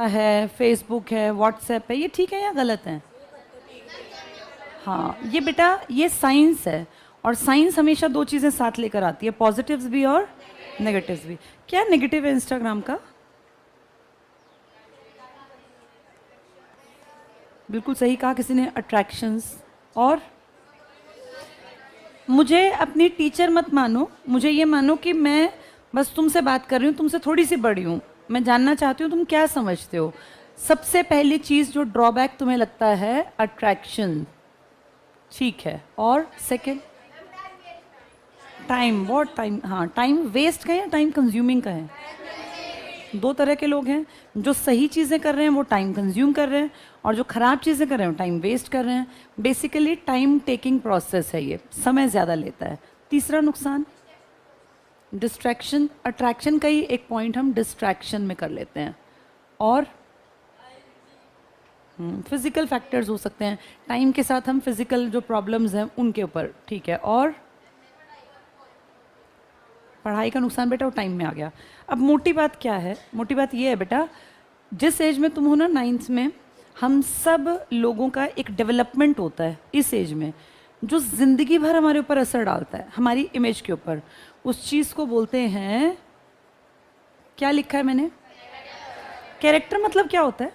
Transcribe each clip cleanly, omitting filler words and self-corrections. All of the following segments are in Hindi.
है, फेसबुक है, व्हाट्सएप है, ये ठीक है या गलत है? हाँ, ये बेटा ये साइंस है, और साइंस हमेशा दो चीज़ें साथ लेकर आती है, पॉजिटिव्स भी और नेगेटिव्स भी। क्या नेगेटिव है इंस्टाग्राम का? बिल्कुल सही कहा किसी ने, अट्रैक्शंस। और मुझे अपनी टीचर मत मानो, मुझे ये मानो कि मैं बस तुमसे बात कर रही हूँ, तुमसे थोड़ी सी बड़ी हूँ, मैं जानना चाहती हूँ तुम क्या समझते हो। सबसे पहली चीज़ जो ड्रॉबैक तुम्हें लगता है, अट्रैक्शन, ठीक है। और सेकंड, टाइम। What time? हाँ, टाइम वेस्ट का है या टाइम कंज्यूमिंग का है? दो तरह के लोग हैं, जो सही चीज़ें कर रहे हैं वो टाइम कंज्यूम कर रहे हैं, और जो ख़राब चीज़ें कर रहे हैं वो टाइम वेस्ट कर रहे हैं। बेसिकली टाइम टेकिंग प्रोसेस है, ये समय ज़्यादा लेता है। तीसरा नुकसान, डिस्ट्रैक्शन। अट्रैक्शन का ही एक पॉइंट हम डिस्ट्रैक्शन में कर लेते हैं। और फिजिकल फैक्टर्स हो सकते हैं, टाइम के साथ हम फिजिकल जो प्रॉब्लम्स हैं उनके ऊपर, ठीक है। और पढ़ाई का नुकसान बेटा वो टाइम में आ गया। अब मोटी बात क्या है? मोटी बात ये है बेटा, जिस एज में तुम हो ना, 9th में, हम सब लोगों का एक डेवलपमेंट होता है इस एज में, जो ज़िंदगी भर हमारे ऊपर असर डालता है, हमारी इमेज के ऊपर। उस चीज़ को बोलते हैं, क्या लिखा है मैंने? कैरेक्टर। मतलब क्या होता है?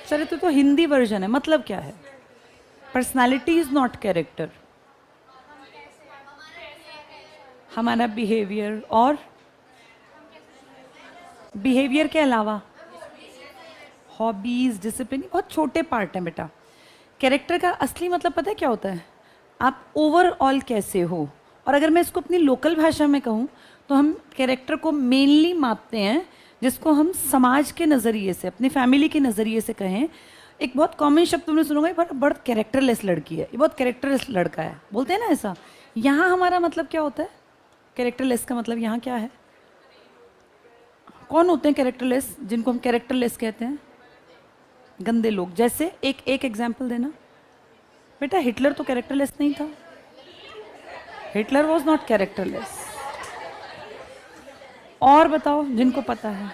चरित्र तो हिंदी वर्जन है, मतलब क्या है? Personality is not character. हमारा बिहेवियर, और बिहेवियर के अलावा हॉबीज, डिसिप्लिन, बहुत छोटे पार्ट हैं बेटा। कैरेक्टर का असली मतलब पता है क्या होता है? आप ओवरऑल कैसे हो। और अगर मैं इसको अपनी लोकल भाषा में कहूँ तो हम कैरेक्टर को मेनली मापते हैं, जिसको हम समाज के नज़रिए से, अपनी फैमिली के नज़रिए से कहें। एक बहुत कॉमन शब्द तुमने सुना होगा, बहुत कैरेक्टरलेस लड़की है, ये बहुत कैरेक्टरलेस लड़का है, बोलते हैं ना ऐसा। यहाँ हमारा मतलब क्या होता है? कैरेक्टरलेस का मतलब यहाँ क्या है? कौन होते हैं कैरेक्टरलेस, जिनको हम कैरेक्टरलेस कहते हैं? गंदे लोग। जैसे एक एग्जाम्पल देना बेटा। हिटलर तो कैरेक्टरलेस नहीं था, हिटलर वॉज नॉट कैरेक्टरलेस। और बताओ जिनको पता है,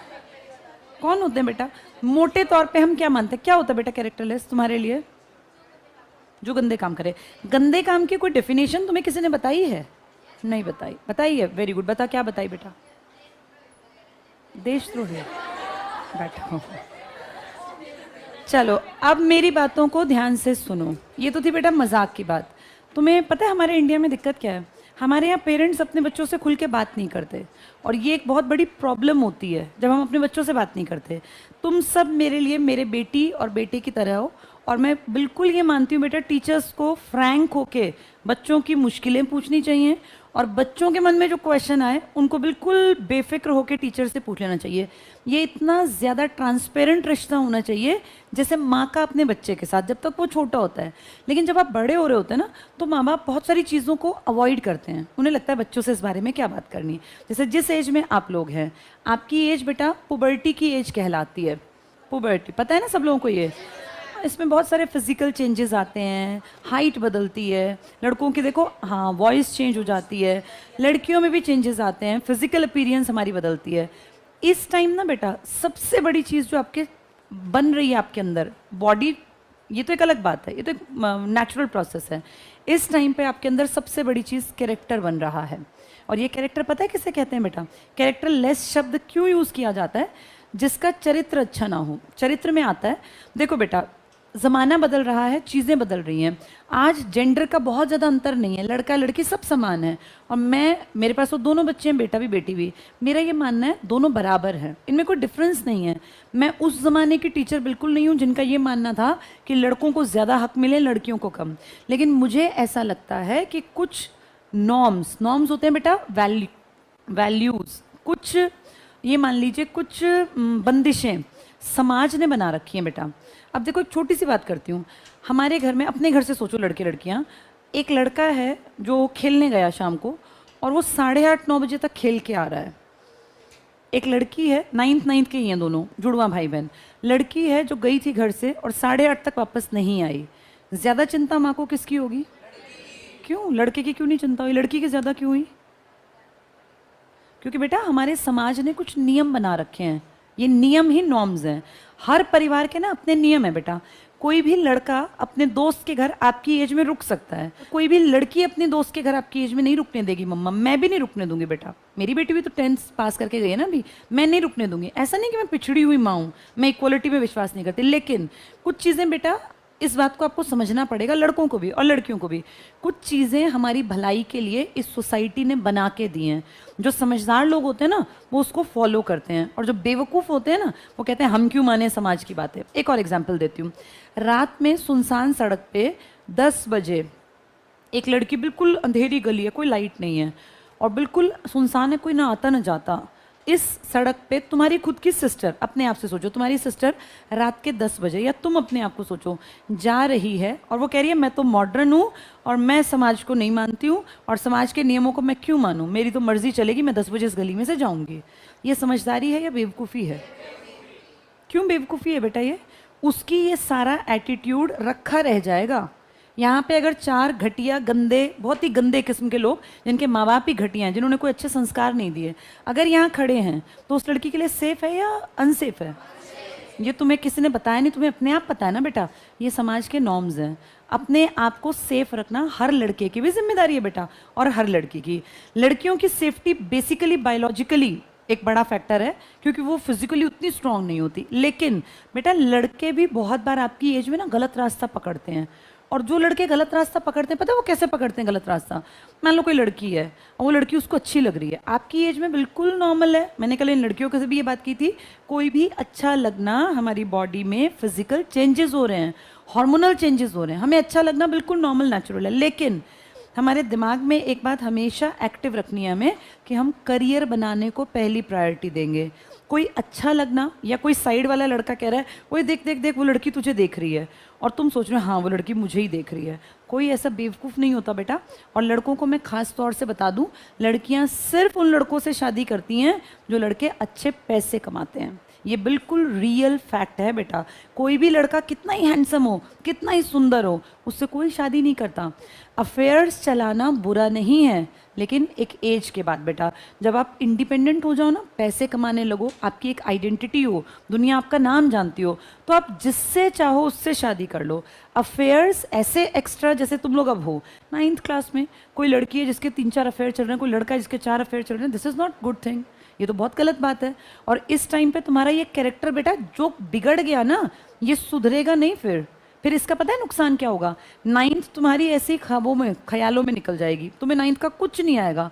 कौन होते हैं बेटा? मोटे तौर पे हम क्या मानते हैं, क्या होता है बेटा कैरेक्टरलेस तुम्हारे लिए? जो गंदे काम करे। गंदे काम की कोई डेफिनेशन तुम्हें किसी ने बताई है? नहीं बताई। बताई है, वेरी गुड। बता, क्या बताई बेटा? देशद्रोही। बैठो, चलो अब मेरी बातों को ध्यान से सुनो। ये तो थी बेटा मजाक की बात। तुम्हें पता है हमारे इंडिया में दिक्कत क्या है? हमारे यहाँ पेरेंट्स अपने बच्चों से खुल के बात नहीं करते, और ये एक बहुत बड़ी प्रॉब्लम होती है जब हम अपने बच्चों से बात नहीं करते। तुम सब मेरे लिए मेरे बेटी और बेटे की तरह हो, और मैं बिल्कुल ये मानती हूँ बेटा, टीचर्स को फ्रैंक होके बच्चों की मुश्किलें पूछनी चाहिए, और बच्चों के मन में जो क्वेश्चन आए उनको बिल्कुल बेफिक्र होकर टीचर से पूछ लेना चाहिए। ये इतना ज़्यादा ट्रांसपेरेंट रिश्ता होना चाहिए जैसे माँ का अपने बच्चे के साथ, जब तक वो छोटा होता है। लेकिन जब आप बड़े हो रहे होते हैं ना, तो माँ बाप बहुत सारी चीज़ों को अवॉइड करते हैं, उन्हें लगता है बच्चों से इस बारे में क्या बात करनी। जैसे जिस एज में आप लोग हैं, आपकी एज बेटा पुबर्टी की एज कहलाती है। पुबर्टी पता है ना सब लोगों को ये? इसमें बहुत सारे फिजिकल चेंजेस आते हैं, हाइट बदलती है लड़कों की, देखो हाँ, वॉइस चेंज हो जाती है, लड़कियों में भी चेंजेस आते हैं, फिजिकल अपीयरेंस हमारी बदलती है। इस टाइम ना बेटा सबसे बड़ी चीज़ जो आपके बन रही है आपके अंदर, बॉडी, ये तो एक अलग बात है, ये तो एक नेचुरल प्रोसेस है। इस टाइम पे आपके अंदर सबसे बड़ी चीज़ कैरेक्टर बन रहा है। और ये कैरेक्टर पता है किसे कहते हैं बेटा? कैरेक्टर लेस शब्द क्यों यूज़ किया जाता है? जिसका चरित्र अच्छा ना हो, चरित्र में आता है। देखो बेटा, ज़माना बदल रहा है, चीज़ें बदल रही हैं। आज जेंडर का बहुत ज़्यादा अंतर नहीं है, लड़का लड़की सब समान है। और मेरे पास तो दोनों बच्चे हैं, बेटा भी बेटी भी। मेरा ये मानना है दोनों बराबर हैं, इनमें कोई डिफरेंस नहीं है। मैं उस ज़माने की टीचर बिल्कुल नहीं हूँ जिनका ये मानना था कि लड़कों को ज़्यादा हक मिले, लड़कियों को कम। लेकिन मुझे ऐसा लगता है कि कुछ नॉर्म्स होते हैं बेटा, वैल्यूज़, कुछ ये मान लीजिए कुछ बंदिशें समाज ने बना रखी हैं बेटा। अब देखो एक छोटी सी बात करती हूँ। हमारे घर में, अपने घर से सोचो लड़के लड़कियाँ, एक लड़का है जो खेलने गया शाम को, और वो 8:30-9 बजे तक खेल के आ रहा है। एक लड़की है, 9th के ही हैं दोनों, जुड़वा भाई बहन। लड़की है जो गई थी घर से और 8:30 तक वापस नहीं आई। ज़्यादा चिंता माँ को किसकी होगी? क्यों? लड़के की क्यों नहीं चिंता हुई, लड़की की ज़्यादा क्यों हुई? क्योंकि बेटा हमारे समाज ने कुछ नियम बना रखे हैं ये नियम ही नॉर्म्स हैं। हर परिवार के ना अपने नियम है बेटा। कोई भी लड़का अपने दोस्त के घर आपकी एज में रुक सकता है, कोई भी लड़की अपने दोस्त के घर आपकी एज में नहीं रुकने देगी मम्मा। मैं भी नहीं रुकने दूंगी बेटा, मेरी बेटी भी तो 10th पास करके गई है ना अभी, मैं नहीं रुकने दूंगी। ऐसा नहीं कि मैं पिछड़ी हुई माँ हूँ, मैं इक्वलिटी में विश्वास नहीं करती, लेकिन कुछ चीज़ें बेटा इस बात को आपको समझना पड़ेगा, लड़कों को भी और लड़कियों को भी। कुछ चीज़ें हमारी भलाई के लिए इस सोसाइटी ने बना के दी हैं। जो समझदार लोग होते हैं ना वो उसको फॉलो करते हैं, और जो बेवकूफ़ होते हैं ना वो कहते हैं हम क्यों माने समाज की बातें। एक और एग्जाम्पल देती हूँ। रात में सुनसान सड़क पे 10 बजे एक लड़की, बिल्कुल अंधेरी गली है, कोई लाइट नहीं है और बिल्कुल सुनसान है, कोई ना आता ना जाता, इस सड़क पे तुम्हारी खुद की सिस्टर, अपने आप से सोचो तुम्हारी सिस्टर रात के 10 बजे, या तुम अपने आप को सोचो, जा रही है और वो कह रही है मैं तो मॉडर्न हूँ और मैं समाज को नहीं मानती हूँ और समाज के नियमों को मैं क्यों मानूँ, मेरी तो मर्जी चलेगी, मैं 10 बजे इस गली में से जाऊँगी। ये समझदारी है या बेवकूफ़ी है? क्यों बेवकूफ़ी है बेटा? ये उसकी ये सारा एटीट्यूड रखा रह जाएगा। यहाँ पे अगर 4 घटिया गंदे, बहुत ही गंदे किस्म के लोग जिनके माँ बाप ही घटिया हैं, जिन्होंने कोई अच्छे संस्कार नहीं दिए, अगर यहाँ खड़े हैं तो उस लड़की के लिए सेफ है या अनसेफ है? ये तुम्हें किसी ने बताया नहीं, तुम्हें अपने आप पता है ना बेटा। ये समाज के नॉर्म्स हैं। अपने आप को सेफ रखना हर लड़के की भी जिम्मेदारी है बेटा, और हर लड़की की। लड़कियों की सेफ्टी बेसिकली बायोलॉजिकली एक बड़ा फैक्टर है, क्योंकि वो फिजिकली उतनी स्ट्रांग नहीं होती। लेकिन बेटा लड़के भी बहुत बार आपकी एज में ना गलत रास्ता पकड़ते हैं, और जो लड़के गलत रास्ता पकड़ते हैं, पता है वो कैसे पकड़ते हैं गलत रास्ता? मान लो कोई लड़की है और वो लड़की उसको अच्छी लग रही है, आपकी एज में बिल्कुल नॉर्मल है। मैंने कल इन लड़कियों के से भी ये बात की थी, कोई भी अच्छा लगना, हमारी बॉडी में फिजिकल चेंजेस हो रहे हैं, हार्मोनल चेंजेस हो रहे हैं, हमें अच्छा लगना बिल्कुल नॉर्मल नेचुरल है। लेकिन हमारे दिमाग में एक बात हमेशा एक्टिव रखनी है हमें, कि हम करियर बनाने को पहली प्रायोरिटी देंगे। कोई अच्छा लगना या कोई साइड वाला लड़का कह रहा है वही देख देख देख वो लड़की तुझे देख रही है, और तुम सोच रहे हो हाँ वो लड़की मुझे ही देख रही है। कोई ऐसा बेवकूफ़ नहीं होता बेटा। और लड़कों को मैं खास तौर से बता दूं, लड़कियां सिर्फ उन लड़कों से शादी करती हैं जो लड़के अच्छे पैसे कमाते हैं। ये बिल्कुल रियल फैक्ट है बेटा। कोई भी लड़का कितना ही हैंडसम हो, कितना ही सुंदर हो, उससे कोई शादी नहीं करता। अफेयर्स चलाना बुरा नहीं है, लेकिन एक एज के बाद बेटा, जब आप इंडिपेंडेंट हो जाओ ना, पैसे कमाने लगो, आपकी एक आइडेंटिटी हो, दुनिया आपका नाम जानती हो, तो आप जिससे चाहो उससे शादी कर लो। अफेयर्स ऐसे एक्स्ट्रा, जैसे तुम लोग अब हो 9th क्लास में, कोई लड़की है जिसके 3-4 अफेयर चल रहे हैं, कोई लड़का है जिसके 4 अफेयर चल रहे हैं, this is not good thing. ये तो बहुत गलत बात है। और इस टाइम पे तुम्हारा ये कैरेक्टर बेटा जो बिगड़ गया ना, ये सुधरेगा नहीं। फिर इसका पता है नुकसान क्या होगा? 9th तुम्हारी ऐसी ख्वाबों में, ख्यालों में निकल जाएगी, तुम्हें 9th का कुछ नहीं आएगा।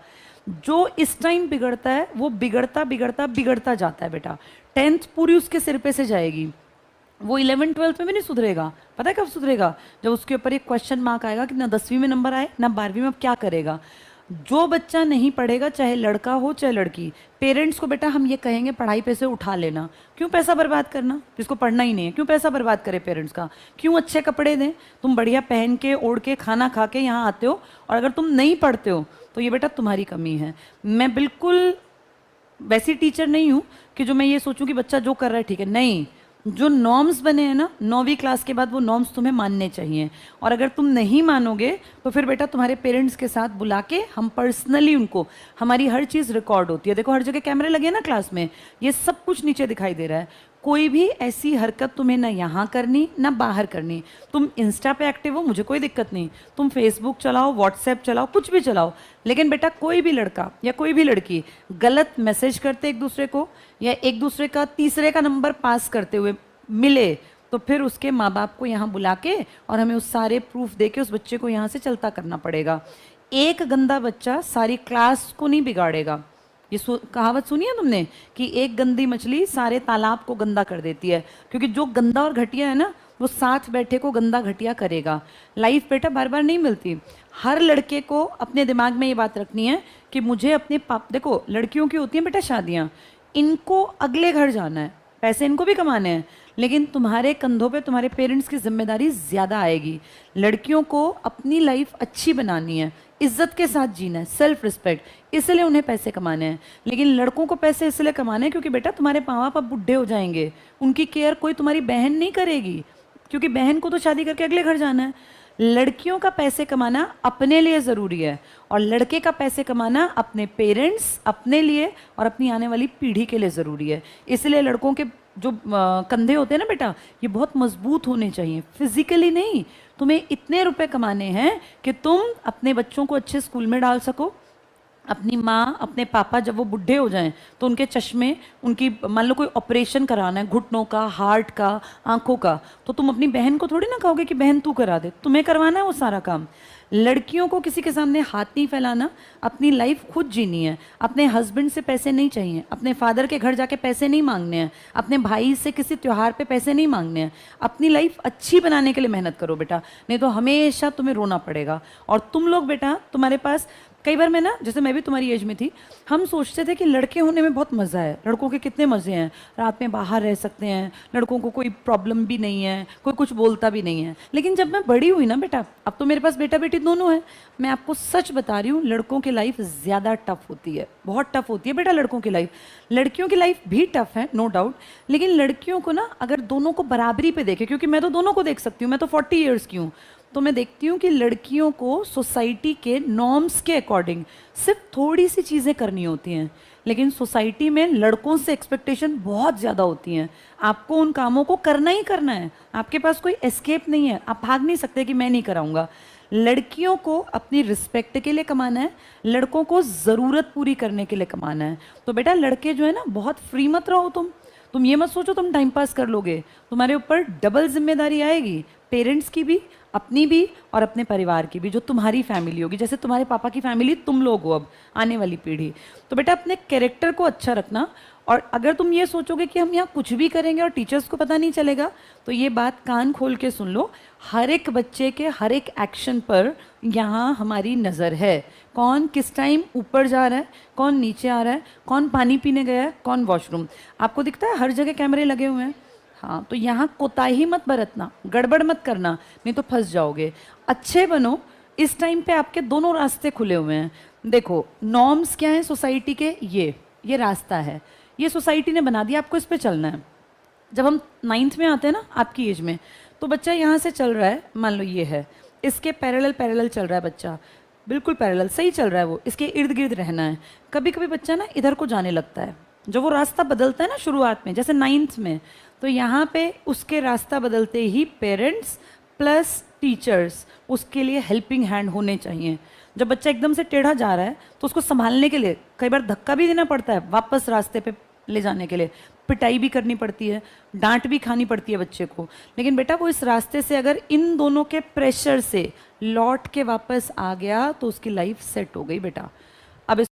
जो इस टाइम बिगड़ता है वो बिगड़ता बिगड़ता बिगड़ता जाता है बेटा। 10th पूरी उसके सिर पे से जाएगी, वो 11th 12th में भी नहीं सुधरेगा। पता है कब सुधरेगा? जब उसके ऊपर एक क्वेश्चन मार्क आएगा कि ना 10वीं में नंबर आए ना 12वीं में, अब क्या करेगा। जो बच्चा नहीं पढ़ेगा, चाहे लड़का हो चाहे लड़की, पेरेंट्स को बेटा हम ये कहेंगे पढ़ाई पे से उठा लेना। क्यों पैसा बर्बाद करना जिसको पढ़ना ही नहीं है? क्यों पैसा बर्बाद करे पेरेंट्स का? क्यों अच्छे कपड़े दें? तुम बढ़िया पहन के ओढ़ के खाना खा के यहाँ आते हो, और अगर तुम नहीं पढ़ते हो तो ये बेटा तुम्हारी कमी है। मैं बिल्कुल वैसी टीचर नहीं हूँ कि जो मैं ये सोचूं कि बच्चा जो कर रहा है ठीक है। नहीं, जो नॉर्म्स बने हैं ना 9वीं क्लास के बाद, वो नॉर्म्स तुम्हें मानने चाहिए। और अगर तुम नहीं मानोगे तो फिर बेटा तुम्हारे पेरेंट्स के साथ बुला के हम पर्सनली उनको, हमारी हर चीज़ रिकॉर्ड होती है। देखो हर जगह कैमरे लगे हैं ना क्लास में, ये सब कुछ नीचे दिखाई दे रहा है। कोई भी ऐसी हरकत तुम्हें ना यहाँ करनी ना बाहर करनी। तुम इंस्टा पे एक्टिव हो, मुझे कोई दिक्कत नहीं, तुम फेसबुक चलाओ, व्हाट्सएप चलाओ, कुछ भी चलाओ, लेकिन बेटा कोई भी लड़का या कोई भी लड़की गलत मैसेज करते एक दूसरे को, या एक दूसरे का तीसरे का नंबर पास करते हुए मिले, तो फिर उसके माँ बाप को यहाँ बुला के और हमें उस सारे प्रूफ दे के उस बच्चे को यहाँ से चलता करना पड़ेगा। एक गंदा बच्चा सारी क्लास को नहीं बिगाड़ेगा। ये कहावत सुनी है तुमने कि एक गंदी मछली सारे तालाब को गंदा कर देती है, क्योंकि जो गंदा और घटिया है ना वो साथ बैठे को गंदा घटिया करेगा। लाइफ बेटा बार बार नहीं मिलती। हर लड़के को अपने दिमाग में ये बात रखनी है कि मुझे अपने देखो लड़कियों की होती हैं बेटा शादियाँ, इनको अगले घर जाना है, पैसे इनको भी कमाने हैं, लेकिन तुम्हारे कंधों पे तुम्हारे पेरेंट्स की जिम्मेदारी ज़्यादा आएगी। लड़कियों को अपनी लाइफ अच्छी बनानी है, इज्जत के साथ जीना है, सेल्फ रिस्पेक्ट, इसलिए उन्हें पैसे कमाने हैं। लेकिन लड़कों को पैसे इसलिए कमाने हैं क्योंकि बेटा तुम्हारे माँ बाप अब बुढ़े हो जाएंगे, उनकी केयर कोई तुम्हारी बहन नहीं करेगी, क्योंकि बहन को तो शादी करके अगले घर जाना है। लड़कियों का पैसे कमाना अपने लिए ज़रूरी है और लड़के का पैसे कमाना अपने पेरेंट्स, अपने लिए और अपनी आने वाली पीढ़ी के लिए ज़रूरी है। इसलिए लड़कों के जो कंधे होते हैं ना बेटा, ये बहुत मजबूत होने चाहिए, फिजिकली नहीं। तुम्हें इतने रुपए कमाने हैं कि तुम अपने बच्चों को अच्छे स्कूल में डाल सको, अपनी माँ अपने पापा जब वो बुढ़े हो जाएं तो उनके चश्मे, उनकी मान लो कोई ऑपरेशन कराना है घुटनों का, हार्ट का, आंखों का, तो तुम अपनी बहन को थोड़ी ना कहोगे कि बहन तू करा दे, तुम्हें करवाना है वो सारा काम। लड़कियों को किसी के सामने हाथ नहीं फैलाना, अपनी लाइफ खुद जीनी है। अपने हस्बैंड से पैसे नहीं चाहिए, अपने फादर के घर जाके पैसे नहीं मांगने हैं, अपने भाई से किसी त्योहार पे पैसे नहीं मांगने हैं। अपनी लाइफ अच्छी बनाने के लिए मेहनत करो बेटा, नहीं तो हमेशा तुम्हें रोना पड़ेगा। और तुम लोग बेटा, तुम्हारे पास कई बार मैं ना, जैसे मैं भी तुम्हारी एज में थी, हम सोचते थे कि लड़के होने में बहुत मज़ा है, लड़कों के कितने मज़े हैं, रात में बाहर रह सकते हैं, लड़कों को कोई प्रॉब्लम भी नहीं है, कोई कुछ बोलता भी नहीं है। लेकिन जब मैं बड़ी हुई ना बेटा, अब तो मेरे पास बेटा बेटी दोनों है, मैं आपको सच बता रही हूँ, लड़कों की लाइफ ज़्यादा टफ होती है, बहुत टफ होती है बेटा लड़कों की लाइफ। लड़कियों की लाइफ भी टफ है, नो डाउट, लेकिन लड़कियों को ना अगर दोनों को बराबरी पे देखे, क्योंकि मैं तो दोनों को देख सकती हूँ, मैं तो 40 ईयर्स की हूँ, तो मैं देखती हूँ कि लड़कियों को सोसाइटी के नॉर्म्स के अकॉर्डिंग सिर्फ थोड़ी सी चीज़ें करनी होती हैं, लेकिन सोसाइटी में लड़कों से एक्सपेक्टेशन बहुत ज़्यादा होती हैं। आपको उन कामों को करना ही करना है, आपके पास कोई एस्केप नहीं है, आप भाग नहीं सकते कि मैं नहीं कराऊंगा। लड़कियों को अपनी रिस्पेक्ट के लिए कमाना है, लड़कों को ज़रूरत पूरी करने के लिए कमाना है। तो बेटा लड़के जो है ना, बहुत फ्री मत रहो तुम ये मत सोचो तुम टाइम पास कर लोगे, तुम्हारे ऊपर डबल जिम्मेदारी आएगी, पेरेंट्स की भी, अपनी भी और अपने परिवार की भी, जो तुम्हारी फैमिली होगी। जैसे तुम्हारे पापा की फैमिली तुम लोग हो, अब आने वाली पीढ़ी। तो बेटा अपने कैरेक्टर को अच्छा रखना, और अगर तुम ये सोचोगे कि हम यहाँ कुछ भी करेंगे और टीचर्स को पता नहीं चलेगा, तो ये बात कान खोल के सुन लो, हर एक बच्चे के हर एक एक्शन पर यहाँ हमारी नज़र है। कौन किस टाइम ऊपर जा रहा है, कौन नीचे आ रहा है, कौन पानी पीने गया है, कौन वॉशरूम, आपको दिखता है, हर जगह कैमरे लगे हुए हैं। हाँ, तो यहाँ कोताही मत बरतना, गड़बड़ मत करना, नहीं तो फंस जाओगे। अच्छे बनो, इस टाइम पे आपके दोनों रास्ते खुले हुए हैं। देखो नॉर्म्स क्या है सोसाइटी के, ये रास्ता है, ये सोसाइटी ने बना दिया, आपको इस पे चलना है। जब हम 9th में आते हैं ना आपकी एज में, तो बच्चा यहाँ से चल रहा है, मान लो ये है, इसके पैरेलल चल रहा है बच्चा, बिल्कुल पैरेलल सही चल रहा है, वो इसके इर्द गिर्द रहना है। कभी कभी बच्चा ना इधर को जाने लगता है, जब वो रास्ता बदलता है ना शुरुआत में, जैसे 9th में, तो यहाँ पे उसके रास्ता बदलते ही पेरेंट्स प्लस टीचर्स उसके लिए हेल्पिंग हैंड होने चाहिए। जब बच्चा एकदम से टेढ़ा जा रहा है तो उसको संभालने के लिए कई बार धक्का भी देना पड़ता है, वापस रास्ते पे ले जाने के लिए पिटाई भी करनी पड़ती है, डांट भी खानी पड़ती है बच्चे को। लेकिन बेटा वो इस रास्ते से अगर इन दोनों के प्रेशर से लौट के वापस आ गया तो उसकी लाइफ सेट हो गई बेटा। अब